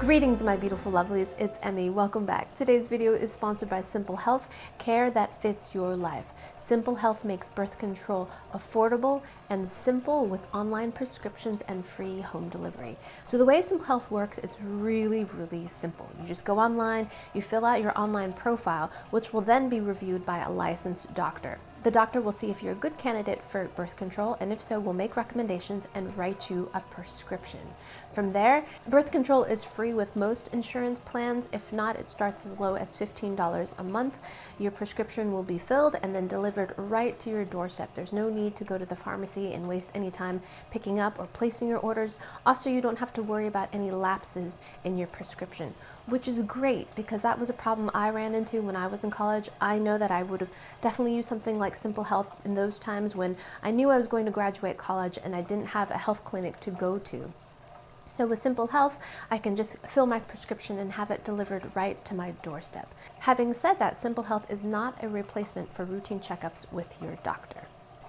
Greetings, my beautiful lovelies, it's Emmy. Welcome back. Today's video is sponsored by Simple Health, care that fits your life. Simple Health makes birth control affordable and simple with online prescriptions and free home delivery. So the way Simple Health works, it's really simple. You just go online, you fill out your online profile, which will then be reviewed by a licensed doctor. The doctor will see if you're a good candidate for birth control, and if so, will make recommendations and write you a prescription. From there, birth control is free with most insurance plans. If not, it starts as low as $15 a month. Your prescription will be filled and then delivered right to your doorstep. There's no need to go to the pharmacy and waste any time picking up or placing your orders. Also, you don't have to worry about any lapses in your prescription, which is great because that was a problem I ran into when I was in college. I know that I would have definitely used something like Simple Health in those times when I knew I was going to graduate college and I didn't have a health clinic to go to. So with Simple Health, I can just fill my prescription and have it delivered right to my doorstep. Having said that, Simple Health is not a replacement for routine checkups with your doctor.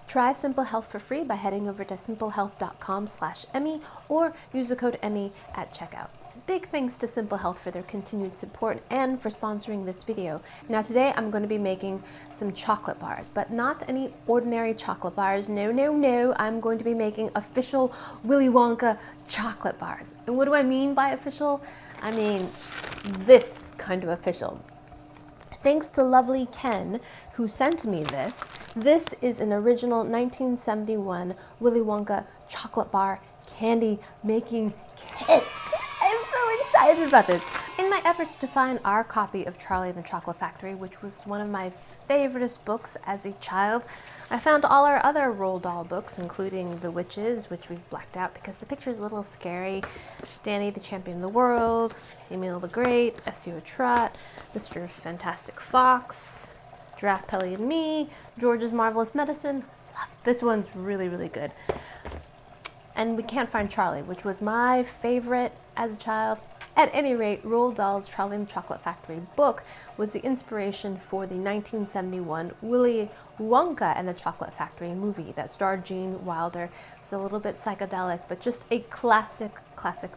Try Simple Health for free by heading over to simplehealth.com/Emmy or use the code Emmy at checkout. Big thanks to Simple Health for their continued support and for sponsoring this video. Now today I'm going to be making some chocolate bars, but not any ordinary chocolate bars. No. I'm going to be making official Willy Wonka chocolate bars. And what do I mean by official? I mean this kind of official. Thanks to lovely Ken, who sent me this. This is an original 1971 Willy Wonka chocolate bar candy making kit. I'm so excited about this. In my efforts to find our copy of Charlie and the Chocolate Factory, which was one of my favoriteest books as a child, I found all our other Roald Dahl books, including The Witches, which we've blacked out because the picture's a little scary, Danny the Champion of the World, Emil the Great, S.U. Trot, Mr. Fantastic Fox, Giraffe Pelly and Me, George's Marvelous Medicine. This one's really good. And we can't find Charlie, which was my favorite as a child. At any rate, Roald Dahl's Charlie and the Chocolate Factory book was the inspiration for the 1971 Willy Wonka and the Chocolate Factory movie that starred Gene Wilder. It was a little bit psychedelic, but just a classic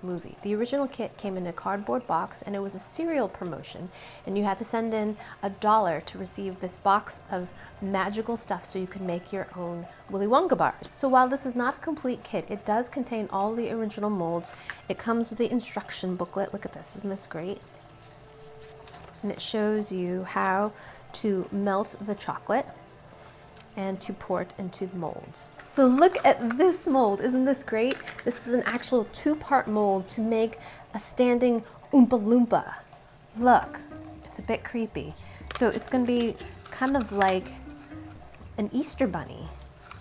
movie. The original kit came in a cardboard box and it was a cereal promotion, and you had to send in $1 to receive this box of magical stuff so you could make your own Willy Wonka bars. So while this is not a complete kit, it does contain all the original molds. It comes with the instruction booklet. Look at this, isn't this great? And it shows you how to melt the chocolate and to pour it into the molds. So look at this mold, isn't this great? This is an actual 2-part mold to make a standing Oompa-Loompa. Look, it's a bit creepy. So it's gonna be kind of like an Easter bunny.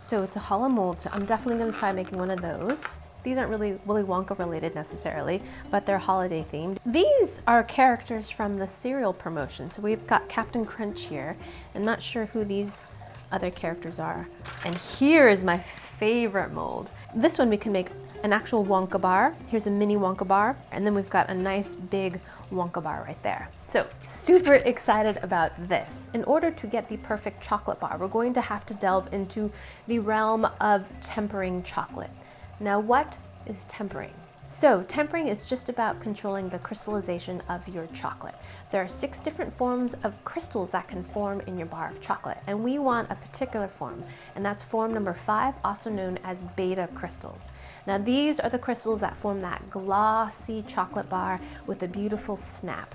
So it's a hollow mold, so I'm definitely gonna try making one of those. These aren't really Willy Wonka related necessarily, but they're holiday themed. These are characters from the cereal promotion. So we've got Captain Crunch here. I'm not sure who these other characters are. And here is my favorite mold. This one we can make an actual Wonka bar. Here's a mini Wonka bar. And then we've got a nice big Wonka bar right there. So super excited about this. In order to get the perfect chocolate bar, we're going to have to delve into the realm of tempering chocolate. Now, what is tempering? So tempering is just about controlling the crystallization of your chocolate. There are 6 different forms of crystals that can form in your bar of chocolate, and we want a particular form, and that's form number 5, also known as beta crystals. Now these are the crystals that form that glossy chocolate bar with a beautiful snap.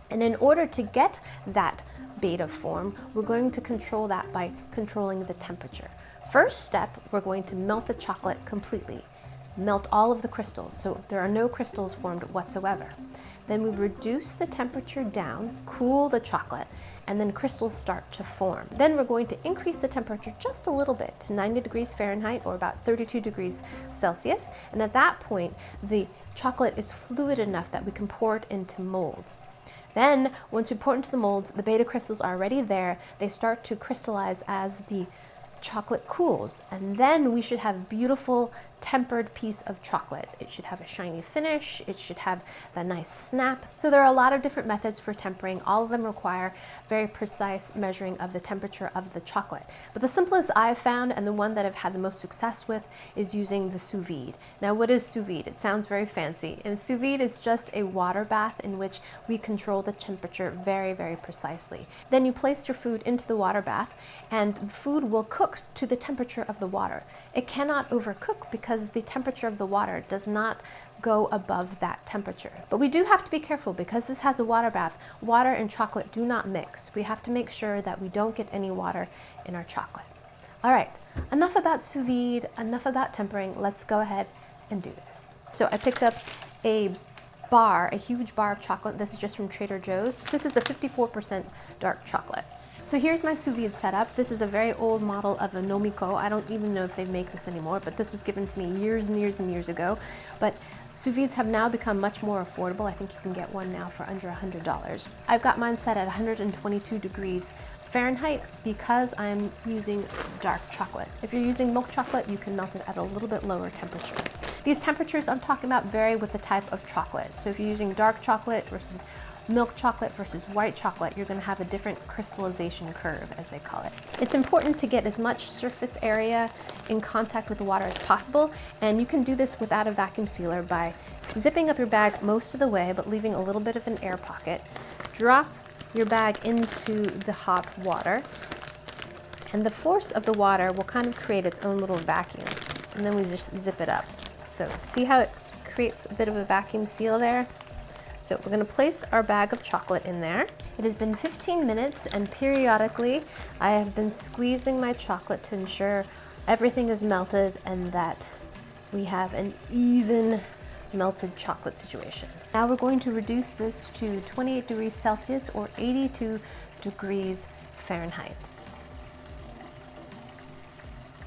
And in order to get that beta form, we're going to control that by controlling the temperature. First step, we're going to melt the chocolate completely. Melt all of the crystals, so there are no crystals formed whatsoever. Then we reduce the temperature down, cool the chocolate, and then crystals start to form. Then we're going to increase the temperature just a little bit to 90 degrees Fahrenheit or about 32 degrees Celsius. And at that point, the chocolate is fluid enough that we can pour it into molds. Then, once we pour it into the molds, the beta crystals are already there. They start to crystallize as the chocolate cools, and then we should have a beautiful tempered piece of chocolate. It should have a shiny finish, it should have that nice snap. So there are a lot of different methods for tempering. All of them require very precise measuring of the temperature of the chocolate. But the simplest I've found, and the one that I've had the most success with, is using the sous vide. Now, what is sous vide? It sounds very fancy, and sous vide is just a water bath in which we control the temperature very, very precisely. Then you place your food into the water bath, and the food will cook to the temperature of the water. It cannot overcook because the temperature of the water does not go above that temperature. But we do have to be careful because this has a water bath. Water and chocolate do not mix. We have to make sure that we don't get any water in our chocolate. All right, enough about sous vide, enough about tempering. Let's go ahead and do this. So I picked up a huge bar of chocolate. This is just from Trader Joe's. This is a 54% dark chocolate. So here's my sous vide setup. This is a very old model of a Nomiko. I don't even know if they make this anymore, but this was given to me years and years and years ago. But sous vides have now become much more affordable. I think you can get one now for under $100. I've got mine set at 122 degrees Fahrenheit because I'm using dark chocolate. If you're using milk chocolate, you can melt it at a little bit lower temperature. These temperatures I'm talking about vary with the type of chocolate. So if you're using dark chocolate versus milk chocolate versus white chocolate, you're going to have a different crystallization curve, as they call it. It's important to get as much surface area in contact with the water as possible, and you can do this without a vacuum sealer by zipping up your bag most of the way but leaving a little bit of an air pocket. Drop your bag into the hot water, and the force of the water will kind of create its own little vacuum, and then we just zip it up. So see how it creates a bit of a vacuum seal there? So we're going to place our bag of chocolate in there. It has been 15 minutes, and periodically I have been squeezing my chocolate to ensure everything is melted and that we have an even melted chocolate situation. Now we're going to reduce this to 28 degrees Celsius or 82 degrees Fahrenheit.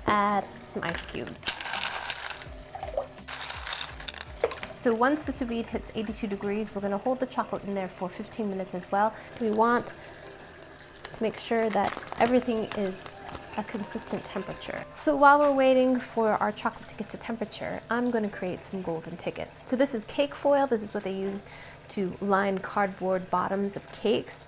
Add some ice cubes. So once the sous vide hits 82 degrees, we're going to hold the chocolate in there for 15 minutes as well. We want to make sure that everything is a consistent temperature. So while we're waiting for our chocolate to get to temperature, I'm going to create some golden tickets. So this is cake foil. This is what they use to line cardboard bottoms of cakes.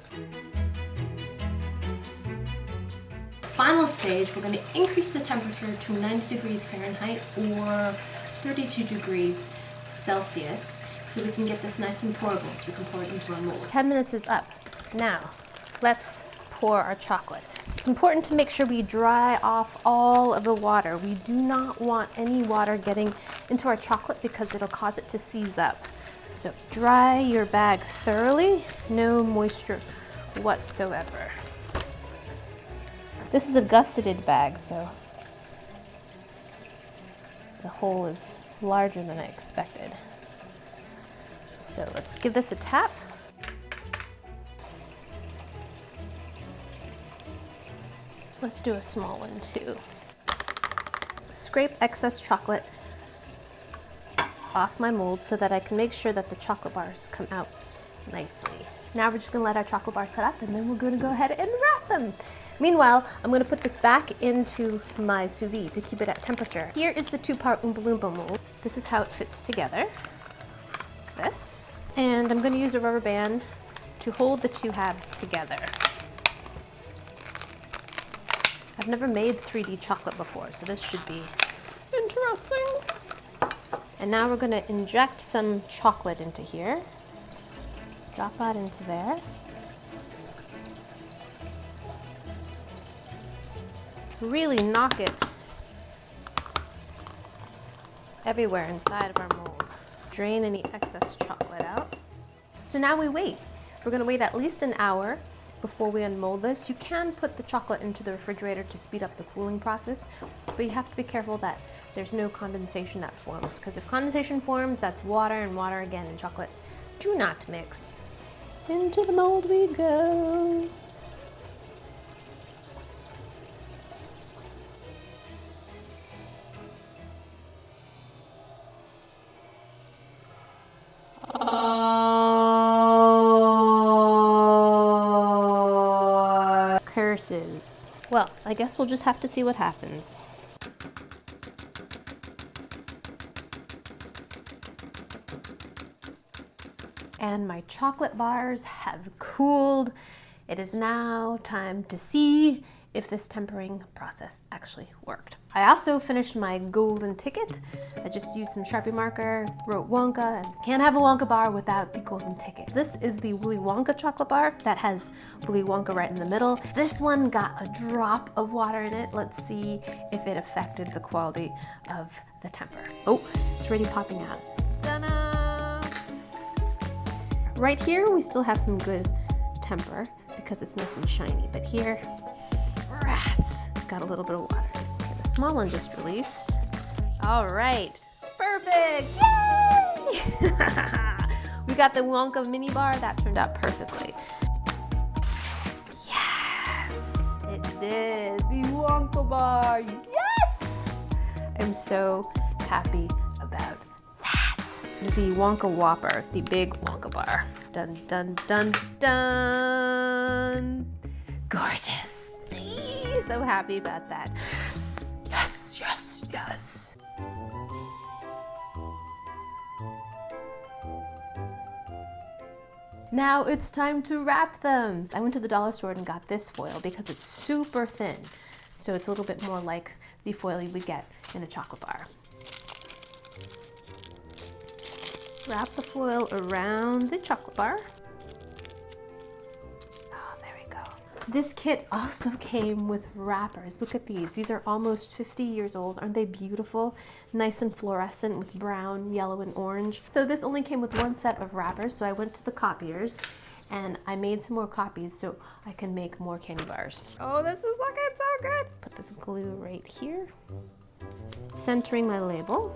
Final stage, we're going to increase the temperature to 90 degrees Fahrenheit or 32 degrees Celsius so we can get this nice and pourable so we can pour it into our mold. 10 minutes is up. Now, let's pour our chocolate. It's important to make sure we dry off all of the water. We do not want any water getting into our chocolate because it'll cause it to seize up. So dry your bag thoroughly, no moisture whatsoever. This is a gusseted bag, so the hole is larger than I expected. So let's give this a tap. Let's do a small one too. Scrape excess chocolate off my mold so that I can make sure that the chocolate bars come out nicely. Now we're just gonna let our chocolate bars set up and then we're gonna go ahead and wrap them. Meanwhile, I'm going to put this back into my sous vide to keep it at temperature. Here is the 2-part Oompa-Loompa mold. This is how it fits together, like this. And I'm going to use a rubber band to hold the two halves together. I've never made 3D chocolate before, so this should be interesting. And now we're going to inject some chocolate into here. Drop that into there. Really knock it everywhere inside of our mold. Drain any excess chocolate out. So now we wait. We're going to wait at least an hour before we unmold this. You can put the chocolate into the refrigerator to speed up the cooling process, but you have to be careful that there's no condensation that forms, because if condensation forms, that's water, and water again and chocolate do not mix. Into the mold we go. versus, well, I guess we'll just have to see what happens. And my chocolate bars have cooled. It is now time to see if this tempering process actually worked. I also finished my golden ticket. I just used some Sharpie marker, wrote Wonka, and can't have a Wonka bar without the golden ticket. This is the Willy Wonka chocolate bar that has Willy Wonka right in the middle. This one got a drop of water in it. Let's see if it affected the quality of the temper. Oh, it's already popping out. Ta-da! Right here, we still have some good temper because it's nice and shiny, but here, rats, got a little bit of water. Okay, the small one just released. All right, perfect, yay! We got the Wonka mini bar, that turned out perfectly. Yes, it did, the Wonka bar, yes! I'm so happy about that. The Wonka Whopper, the big Wonka bar. Dun, dun, dun, dun. Gorgeous. So happy about that. Yes, yes, yes. Now it's time to wrap them. I went to the dollar store and got this foil because it's super thin. So it's a little bit more like the foil you would get in a chocolate bar. Wrap the foil around the chocolate bar. Oh, there we go. This kit also came with wrappers. Look at these. These are almost 50 years old. Aren't they beautiful? Nice and fluorescent with brown, yellow, and orange. So this only came with one set of wrappers, so I went to the copiers and I made some more copies so I can make more candy bars. Oh, this is looking so good. Put this glue right here, centering my label.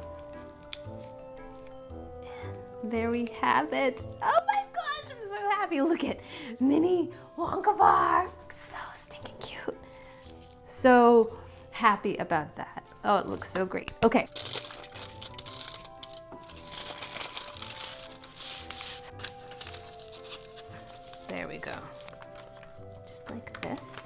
There we have it. Oh my gosh, I'm so happy. Look at mini Wonka bar. So stinking cute. So happy about that. Oh, it looks so great. Okay. There we go. Just like this.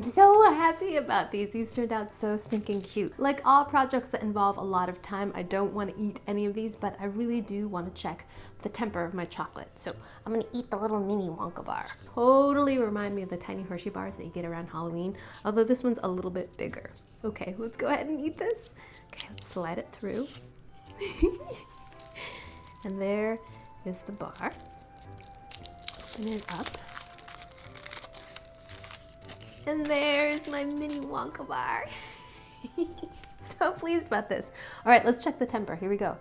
So happy about these. These turned out so stinking cute. Like all projects that involve a lot of time, I don't want to eat any of these, but I really do want to check the temper of my chocolate. So I'm going to eat the little mini Wonka bar. Totally remind me of the tiny Hershey bars that you get around Halloween, although this one's a little bit bigger. Okay, let's go ahead and eat this. Okay, let's slide it through. And there is the bar. Open it up. And there's my mini Wonka bar. So pleased about this. All right, let's check the temper. Here we go.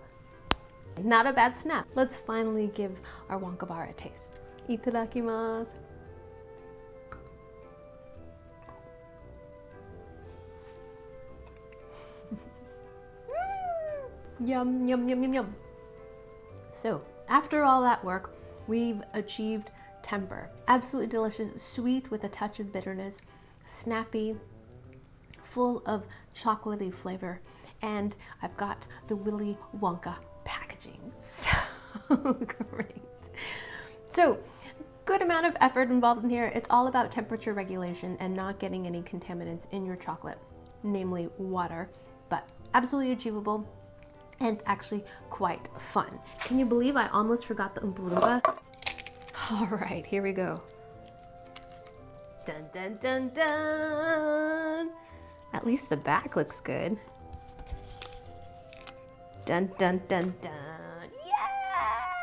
Not a bad snap. Let's finally give our Wonka bar a taste. Itadakimasu. Yum, yum, yum, yum, yum. So after all that work, we've achieved temper. Absolutely delicious, sweet with a touch of bitterness, snappy, full of chocolatey flavor, and I've got the Willy Wonka packaging. So great. So good amount of effort involved in here. It's all about temperature regulation and not getting any contaminants in your chocolate, namely water, but absolutely achievable and actually quite fun. Can you believe I almost forgot the Oompa-Loompa? All right, here we go. Dun, dun, dun, dun. At least the back looks good. Dun, dun, dun, dun. Yeah!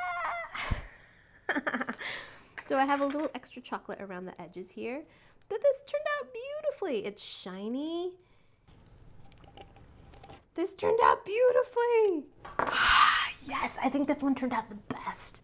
So I have a little extra chocolate around the edges here. But this turned out beautifully. It's shiny. This turned out beautifully. Yes, I think this one turned out the best.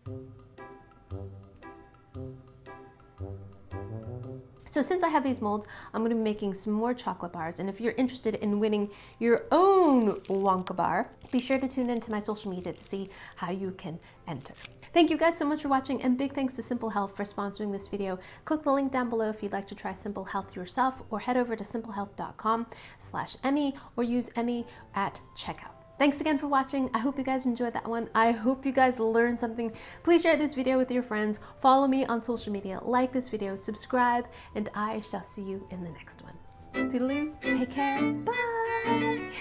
So since I have these molds, I'm going to be making some more chocolate bars. And if you're interested in winning your own Wonka bar, be sure to tune into my social media to see how you can enter. Thank you guys so much for watching, and big thanks to Simple Health for sponsoring this video. Click the link down below if you'd like to try Simple Health yourself, or head over to simplehealth.com/Emmy or use Emmy at checkout. Thanks again for watching. I hope you guys enjoyed that one. I hope you guys learned something. Please share this video with your friends. Follow me on social media, like this video, subscribe, and I shall see you in the next one. Toodaloo, take care, bye!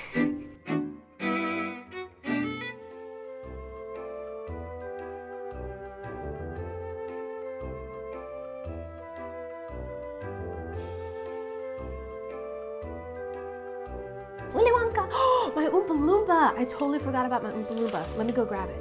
Willy Wonka! Oh, my Oompa-Loompa! I totally forgot about my Oompa-Loompa. Let me go grab it.